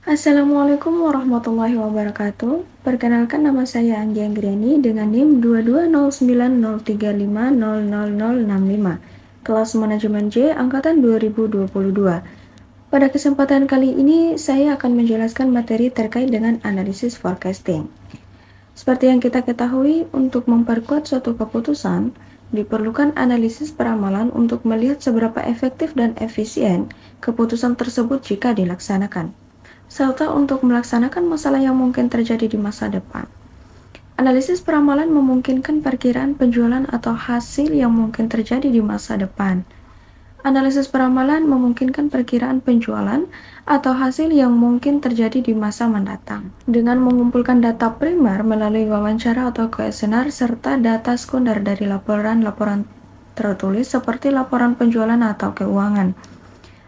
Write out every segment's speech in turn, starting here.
Assalamualaikum warahmatullahi wabarakatuh. Perkenalkan, nama saya Anggi Anggriani dengan NIM 220903500065, kelas Manajemen J angkatan 2022. Pada kesempatan kali ini saya akan menjelaskan materi terkait dengan analisis forecasting. Seperti yang kita ketahui, untuk memperkuat suatu keputusan, diperlukan analisis peramalan untuk melihat seberapa efektif dan efisien keputusan tersebut jika dilaksanakan, serta untuk melaksanakan masalah yang mungkin terjadi di masa depan. Analisis peramalan memungkinkan perkiraan penjualan atau hasil yang mungkin terjadi di masa depan. Analisis peramalan memungkinkan perkiraan penjualan atau hasil yang mungkin terjadi di masa mendatang. Dengan mengumpulkan data primer melalui wawancara atau kuesioner serta data sekunder dari laporan-laporan tertulis seperti laporan penjualan atau keuangan.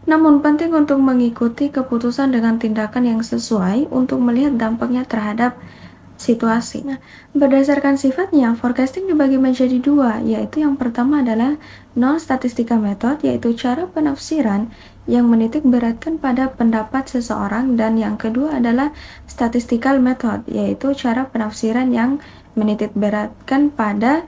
Namun penting untuk mengikuti keputusan dengan tindakan yang sesuai untuk melihat dampaknya terhadap situasi. Nah, berdasarkan sifatnya, forecasting dibagi menjadi dua, yaitu yang pertama adalah non-statistical method, yaitu cara penafsiran yang menitik beratkan pada pendapat seseorang, dan yang kedua adalah statistical method, yaitu cara penafsiran yang menitik beratkan pada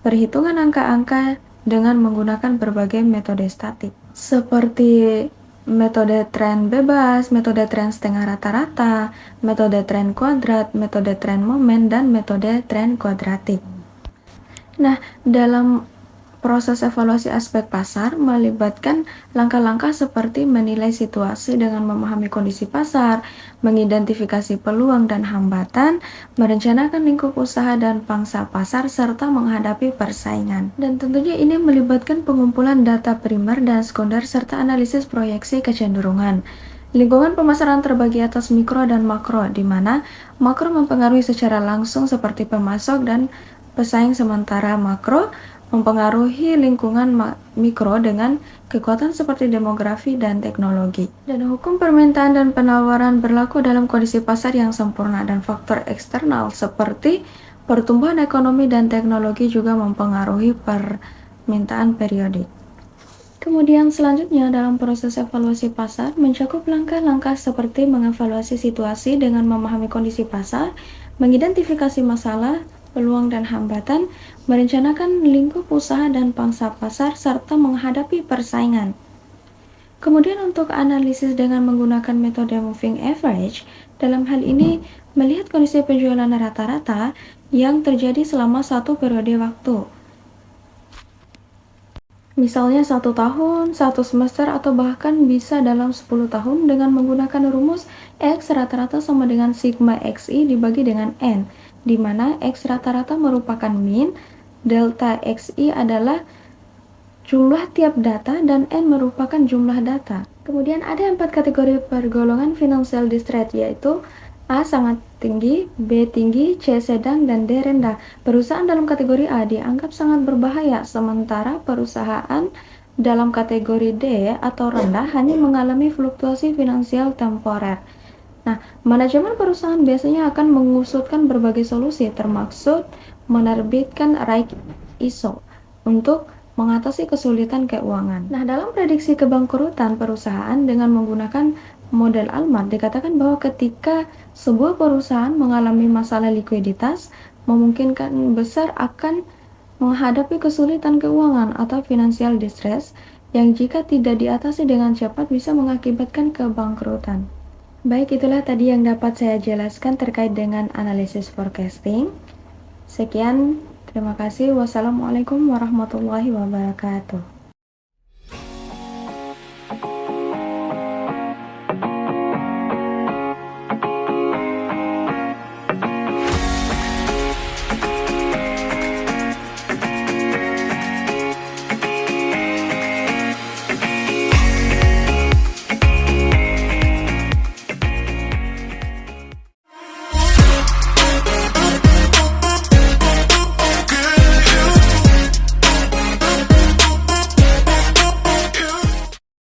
perhitungan angka-angka dengan menggunakan berbagai metode statik, seperti metode tren bebas, metode tren setengah rata-rata, metode tren kuadrat, metode tren momen, dan metode tren kuadratik. Nah, dalam proses evaluasi aspek pasar melibatkan langkah-langkah seperti menilai situasi dengan memahami kondisi pasar, mengidentifikasi peluang dan hambatan, merencanakan lingkup usaha dan pangsa pasar, serta menghadapi persaingan. Dan tentunya ini melibatkan pengumpulan data primer dan sekunder serta analisis proyeksi kecenderungan. Lingkungan pemasaran terbagi atas mikro dan makro, di mana makro mempengaruhi secara langsung seperti pemasok dan pesaing, sementara makro mempengaruhi lingkungan mikro dengan kekuatan seperti demografi dan teknologi. Dan hukum permintaan dan penawaran berlaku dalam kondisi pasar yang sempurna, dan faktor eksternal seperti pertumbuhan ekonomi dan teknologi juga mempengaruhi permintaan periodik. Kemudian selanjutnya dalam proses evaluasi pasar mencakup langkah-langkah seperti mengevaluasi situasi dengan memahami kondisi pasar, mengidentifikasi masalah, peluang dan hambatan, merencanakan lingkup usaha dan pangsa pasar, serta menghadapi persaingan. Kemudian untuk analisis dengan menggunakan metode moving average, dalam hal ini melihat kondisi penjualan rata-rata yang terjadi selama satu periode waktu. Misalnya 1 tahun, 1 semester, atau bahkan bisa dalam 10 tahun dengan menggunakan rumus X rata-rata sama dengan sigma XI dibagi dengan N, di mana X rata-rata merupakan mean, delta XI adalah jumlah tiap data, dan N merupakan jumlah data. Kemudian ada 4 kategori pergolongan financial distress, yaitu A sangat tinggi, B tinggi, C sedang, dan D rendah. Perusahaan dalam kategori A dianggap sangat berbahaya, sementara perusahaan dalam kategori D atau rendah hanya mengalami fluktuasi finansial temporer. Nah, manajemen perusahaan biasanya akan mengusutkan berbagai solusi, termasuk menerbitkan right issue untuk mengatasi kesulitan keuangan. Nah, dalam prediksi kebangkrutan perusahaan dengan menggunakan model Almar, dikatakan bahwa ketika sebuah perusahaan mengalami masalah likuiditas, memungkinkan besar akan menghadapi kesulitan keuangan atau financial distress yang jika tidak diatasi dengan cepat bisa mengakibatkan kebangkrutan. Baik, itulah tadi yang dapat saya jelaskan terkait dengan analisis forecasting. Sekian, terima kasih. Wassalamualaikum warahmatullahi wabarakatuh.